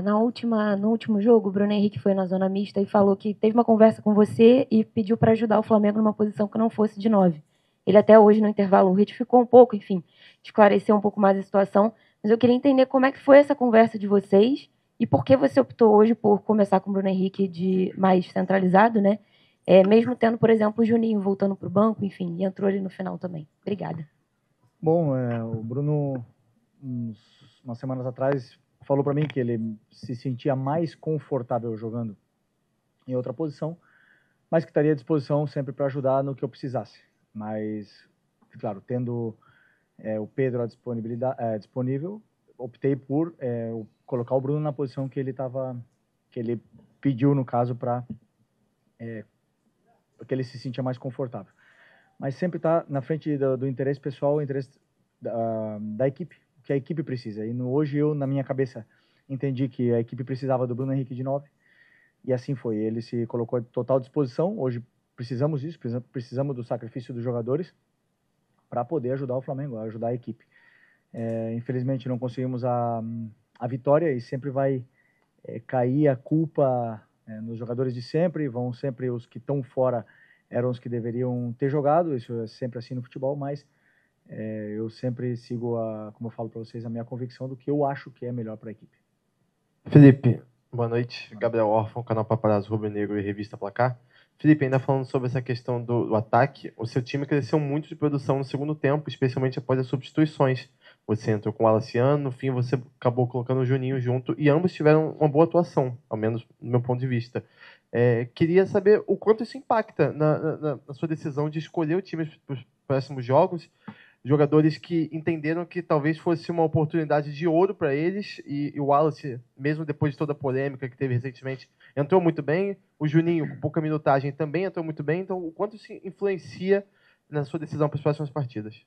No último jogo, o Bruno Henrique foi na zona mista e falou que teve uma conversa com você e pediu para ajudar o Flamengo numa posição que não fosse de 9. Ele até hoje, no intervalo, retificou um pouco, enfim, esclareceu um pouco mais a situação. Mas eu queria entender como é que foi essa conversa de vocês e por que você optou hoje por começar com o Bruno Henrique de mais centralizado, né? Mesmo tendo, por exemplo, o Juninho voltando para o banco, enfim, e entrou ali no final também. Obrigada. Bom, o Bruno, umas semanas atrás, falou para mim que ele se sentia mais confortável jogando em outra posição, mas que estaria à disposição sempre para ajudar no que eu precisasse. Mas, claro, tendo o Pedro disponível, optei por colocar o Bruno na posição que ele pediu, no caso, para que ele se sentia mais confortável. Mas sempre está na frente do interesse pessoal, o interesse da equipe, o que a equipe precisa. E hoje eu, na minha cabeça, entendi que a equipe precisava do Bruno Henrique de 9, e assim foi. Ele se colocou à total disposição. Hoje precisamos disso, precisamos do sacrifício dos jogadores para poder ajudar o Flamengo, ajudar a equipe. Infelizmente não conseguimos a vitória e sempre vai cair a culpa nos jogadores de sempre, vão sempre os que estão fora eram os que deveriam ter jogado, isso é sempre assim no futebol, mas eu sempre sigo, como eu falo para vocês, a minha convicção do que eu acho que é melhor para a equipe. Felipe, boa noite. Gabriel Orfan, canal Paparazzo Rubro Negro e Revista Placar. Felipe, ainda falando sobre essa questão do ataque, o seu time cresceu muito de produção no segundo tempo, especialmente após as substituições. Você entrou com o Alaciano, no fim você acabou colocando o Juninho junto, e ambos tiveram uma boa atuação, ao menos do meu ponto de vista. Queria saber o quanto isso impacta na sua decisão de escolher o time para os próximos jogos, jogadores que entenderam que talvez fosse uma oportunidade de ouro para eles, e o Wallace, mesmo depois de toda a polêmica que teve recentemente, entrou muito bem, o Juninho, com pouca minutagem, também entrou muito bem, então o quanto isso influencia na sua decisão para as próximas partidas?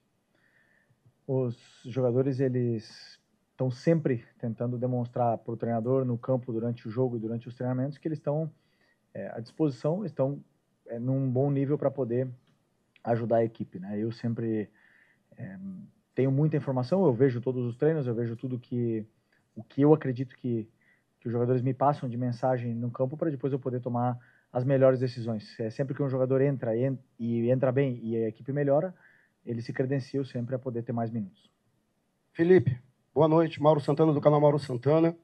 Os jogadores, eles estão sempre tentando demonstrar para o treinador no campo, durante o jogo e durante os treinamentos, que eles estão à disposição, estão num bom nível para poder ajudar a equipe, né? Eu sempre tenho muita informação, eu vejo todos os treinos, eu vejo tudo o que eu acredito que os jogadores me passam de mensagem no campo, para depois eu poder tomar as melhores decisões. Sempre que um jogador entra bem e a equipe melhora, ele se credencia sempre a poder ter mais minutos. Felipe, boa noite. Mauro Santana, do canal Mauro Santana.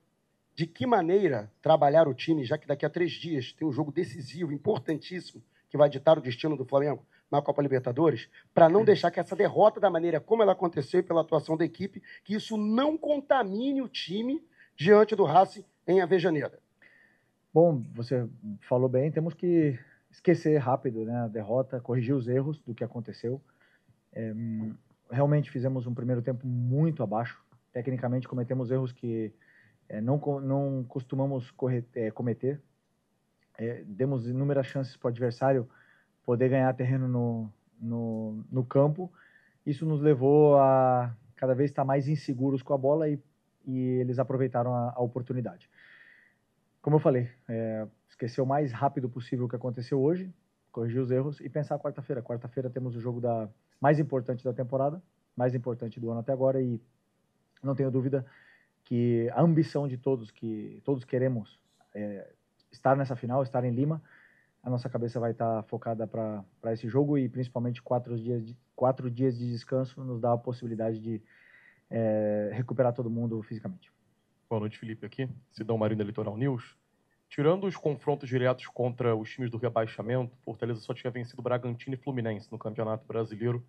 De que maneira trabalhar o time, já que daqui a 3 dias tem um jogo decisivo, importantíssimo, que vai ditar o destino do Flamengo na Copa Libertadores, para não deixar que essa derrota, da maneira como ela aconteceu e pela atuação da equipe, que isso não contamine o time diante do Racing em Avejaneira? Bom, você falou bem, temos que esquecer rápido, né, a derrota, corrigir os erros do que aconteceu. Realmente fizemos um primeiro tempo muito abaixo, tecnicamente cometemos erros que não costumamos cometer. Demos inúmeras chances para o adversário poder ganhar terreno no campo. Isso nos levou a cada vez estar mais inseguros com a bola e eles aproveitaram a oportunidade. Como eu falei, esquecer o mais rápido possível o que aconteceu hoje, corrigir os erros e pensar quarta-feira. Quarta-feira temos o jogo mais importante da temporada, mais importante do ano até agora, e não tenho dúvida que a ambição de todos, que todos queremos estar nessa final, estar em Lima, a nossa cabeça vai estar focada para esse jogo, e principalmente 4 dias de descanso nos dá a possibilidade de recuperar todo mundo fisicamente. Boa noite, Felipe, aqui, Sidão Marinho da Litoral News. Tirando os confrontos diretos contra os times do rebaixamento, Fortaleza só tinha vencido Bragantino e Fluminense no Campeonato Brasileiro,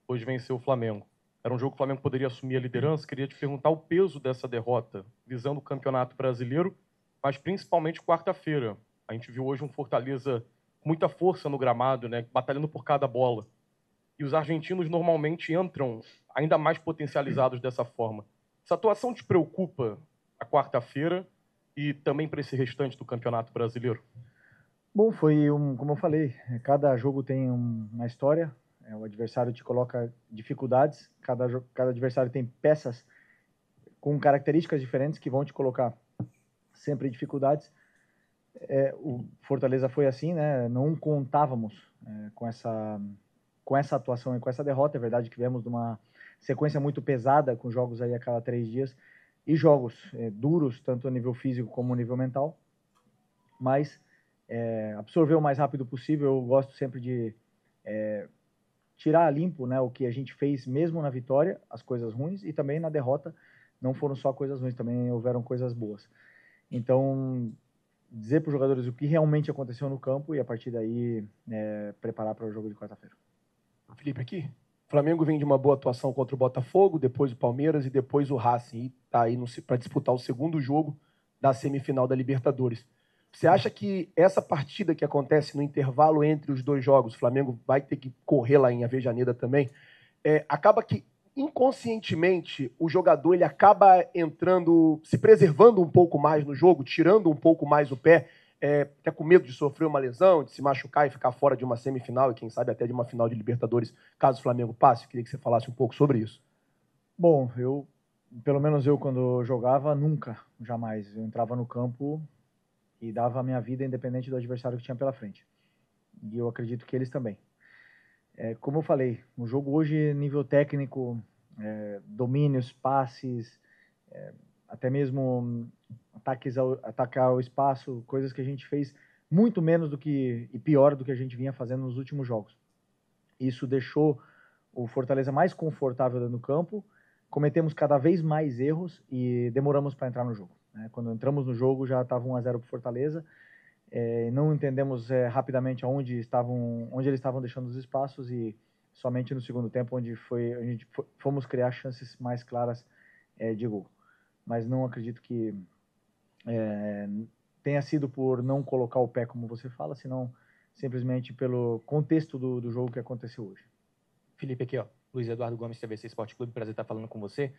hoje venceu o Flamengo. Era um jogo que o Flamengo poderia assumir a liderança. Queria te perguntar o peso dessa derrota, visando o Campeonato Brasileiro, mas principalmente quarta-feira. A gente viu hoje um Fortaleza com muita força no gramado, né, batalhando por cada bola. E os argentinos normalmente entram ainda mais potencializados dessa forma. Essa atuação te preocupa a quarta-feira e também para esse restante do Campeonato Brasileiro? Bom, como eu falei, cada jogo tem uma história. O adversário te coloca dificuldades, cada adversário tem peças com características diferentes que vão te colocar sempre dificuldades. O Fortaleza foi assim, né? Não contávamos com essa atuação e com essa derrota. É verdade que viemos de uma sequência muito pesada, com jogos aí a cada 3 dias, e jogos duros, tanto a nível físico como a nível mental, mas absorver o mais rápido possível. Eu gosto sempre de tirar a limpo, né, o que a gente fez mesmo na vitória, as coisas ruins, e também na derrota não foram só coisas ruins, também houveram coisas boas. Então, dizer para os jogadores o que realmente aconteceu no campo e a partir daí preparar para o jogo de quarta-feira. Felipe aqui. O Flamengo vem de uma boa atuação contra o Botafogo, depois o Palmeiras e depois o Racing. E está aí para disputar o segundo jogo da semifinal da Libertadores. Você acha que essa partida que acontece no intervalo entre os dois jogos, o Flamengo vai ter que correr lá em Avejaneda também, acaba que inconscientemente o jogador ele acaba entrando, se preservando um pouco mais no jogo, tirando um pouco mais o pé, até com medo de sofrer uma lesão, de se machucar e ficar fora de uma semifinal e quem sabe até de uma final de Libertadores, caso o Flamengo passe? Eu queria que você falasse um pouco sobre isso. Bom, pelo menos eu quando jogava, nunca, jamais. Eu entrava no campo e dava a minha vida independente do adversário que tinha pela frente. E eu acredito que eles também. Como eu falei, o jogo hoje, nível técnico, domínios, passes, até mesmo atacar ao espaço, coisas que a gente fez muito menos e pior do que a gente vinha fazendo nos últimos jogos. Isso deixou o Fortaleza mais confortável no campo, cometemos cada vez mais erros e demoramos para entrar no jogo. Quando entramos no jogo já estava 1-0 para o Fortaleza, não entendemos rapidamente onde eles estavam deixando os espaços e somente no segundo tempo onde a gente fomos criar chances mais claras de gol. Mas não acredito que tenha sido por não colocar o pé, como você fala, senão simplesmente pelo contexto do jogo que aconteceu hoje. Felipe, aqui, ó. Luiz Eduardo Gomes, TVC Esporte Clube, prazer estar falando com você.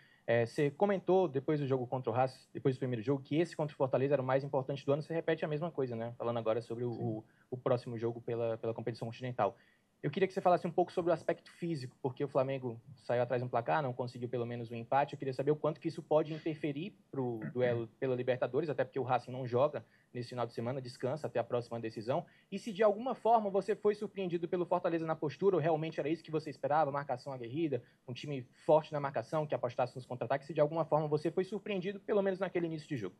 Você comentou, depois do jogo contra o Racing, depois do primeiro jogo, que esse contra o Fortaleza era o mais importante do ano. Você repete a mesma coisa, né? Falando agora sobre o próximo jogo pela competição continental. Eu queria que você falasse um pouco sobre o aspecto físico, porque o Flamengo saiu atrás de um placar, não conseguiu pelo menos um empate. Eu queria saber o quanto que isso pode interferir para o duelo pela Libertadores, até porque o Racing não joga nesse final de semana, descansa até a próxima decisão. E se de alguma forma você foi surpreendido pelo Fortaleza na postura, ou realmente era isso que você esperava, marcação aguerrida, um time forte na marcação, que apostasse nos contra-ataques, se de alguma forma você foi surpreendido, pelo menos naquele início de jogo?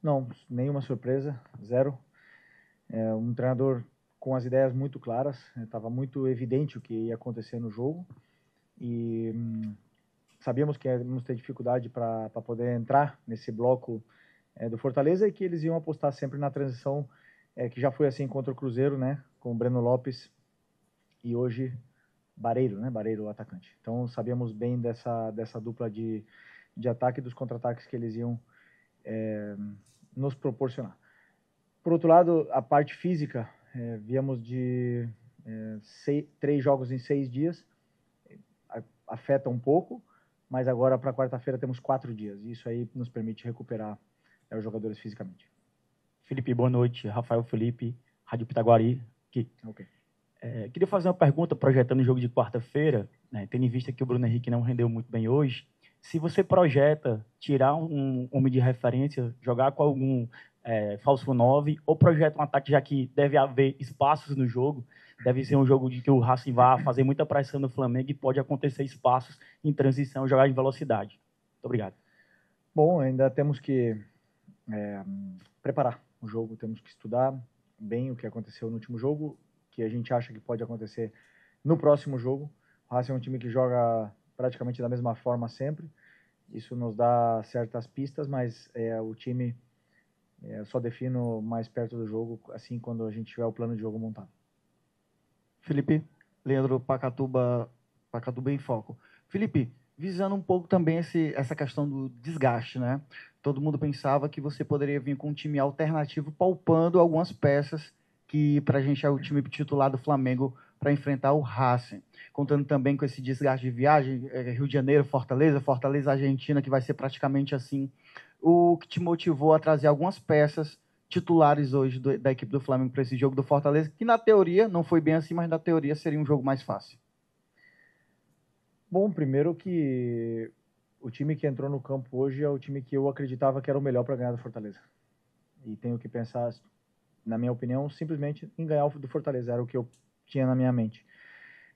Não, nenhuma surpresa, zero. Um treinador com as ideias muito claras, estava muito evidente o que ia acontecer no jogo e sabíamos que íamos ter dificuldade para poder entrar nesse bloco do Fortaleza e que eles iam apostar sempre na transição, que já foi assim contra o Cruzeiro, né, com o Breno Lopes e hoje Barreiro, né, Barreiro o atacante. Então sabíamos bem dessa dupla de ataque e dos contra-ataques que eles iam nos proporcionar. Por outro lado, a parte física, viemos de 3 jogos em 6 dias, afeta um pouco, mas agora para quarta-feira temos 4 dias, e isso aí nos permite recuperar os jogadores fisicamente. Felipe, boa noite. Rafael Felipe, Rádio Pitaguari. Aqui. Okay. Queria fazer uma pergunta projetando o jogo de quarta-feira, né, tendo em vista que o Bruno Henrique não rendeu muito bem hoje. Se você projeta tirar um homem de referência, jogar com algum falso 9, ou projeta um ataque, já que deve haver espaços no jogo, deve ser um jogo de que o Racing vai fazer muita pressão no Flamengo e pode acontecer espaços em transição, jogar em velocidade. Muito obrigado. Bom, ainda temos que preparar o jogo, temos que estudar bem o que aconteceu no último jogo, que a gente acha que pode acontecer no próximo jogo. O Racing é um time que joga praticamente da mesma forma sempre, isso nos dá certas pistas, mas o time só defino mais perto do jogo, assim, quando a gente tiver o plano de jogo montado. Felipe, Leandro Pacatuba em Foco. Felipe, visando um pouco também essa questão do desgaste, né? Todo mundo pensava que você poderia vir com um time alternativo, poupando algumas peças que para a gente é o time titular do Flamengo para enfrentar o Racing. Contando também com esse desgaste de viagem, Rio de Janeiro, Fortaleza, Argentina, que vai ser praticamente assim. O que te motivou a trazer algumas peças titulares hoje da equipe do Flamengo para esse jogo do Fortaleza, que na teoria, não foi bem assim, mas na teoria seria um jogo mais fácil? Bom, primeiro que o time que entrou no campo hoje é o time que eu acreditava que era o melhor para ganhar do Fortaleza. E tenho que pensar, na minha opinião, simplesmente em ganhar do Fortaleza, era o que eu tinha na minha mente.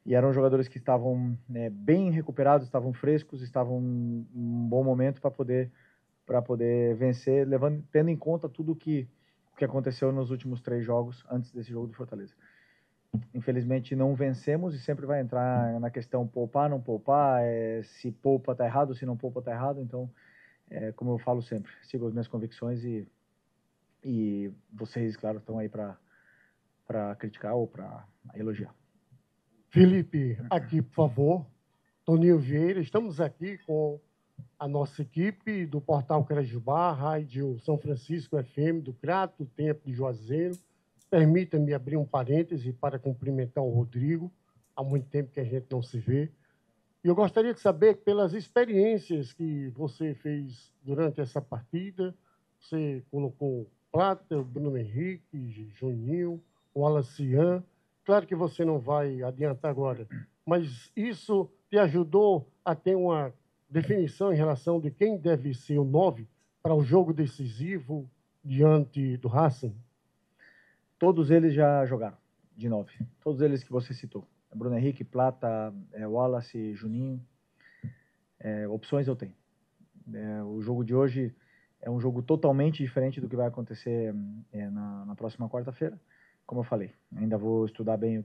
E eram jogadores que estavam bem recuperados, estavam frescos, estavam em um bom momento para poder para poder vencer, tendo em conta tudo que aconteceu nos últimos 3 jogos antes desse jogo do Fortaleza. Infelizmente não vencemos e sempre vai entrar na questão poupar, não poupar, se poupa tá errado, se não poupa tá errado. Então, como eu falo sempre, sigo as minhas convicções e vocês, claro, estão aí para criticar ou para elogiar. Felipe, aqui, por favor. Toninho Vieira, estamos aqui com a nossa equipe do Portal Crajubá, Rádio São Francisco FM, do Crato, Tempo de Juazeiro. Permita-me abrir um parêntese para cumprimentar o Rodrigo. Há muito tempo que a gente não se vê. E eu gostaria de saber, pelas experiências que você fez durante essa partida, você colocou Plata, o Bruno Henrique, Juninho, o Alacian. Claro que você não vai adiantar agora, mas isso te ajudou a ter uma definição em relação de quem deve ser o 9 para o jogo decisivo diante do Racing? Todos eles já jogaram de 9. Todos eles que você citou. Bruno Henrique, Plata, Wallace, Juninho. Opções eu tenho. O jogo de hoje é um jogo totalmente diferente do que vai acontecer na próxima quarta-feira. Como eu falei, ainda vou estudar bem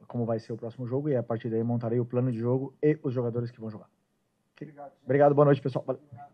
como vai ser o próximo jogo e a partir daí montarei o plano de jogo e os jogadores que vão jogar. Obrigado, boa noite, pessoal. Valeu.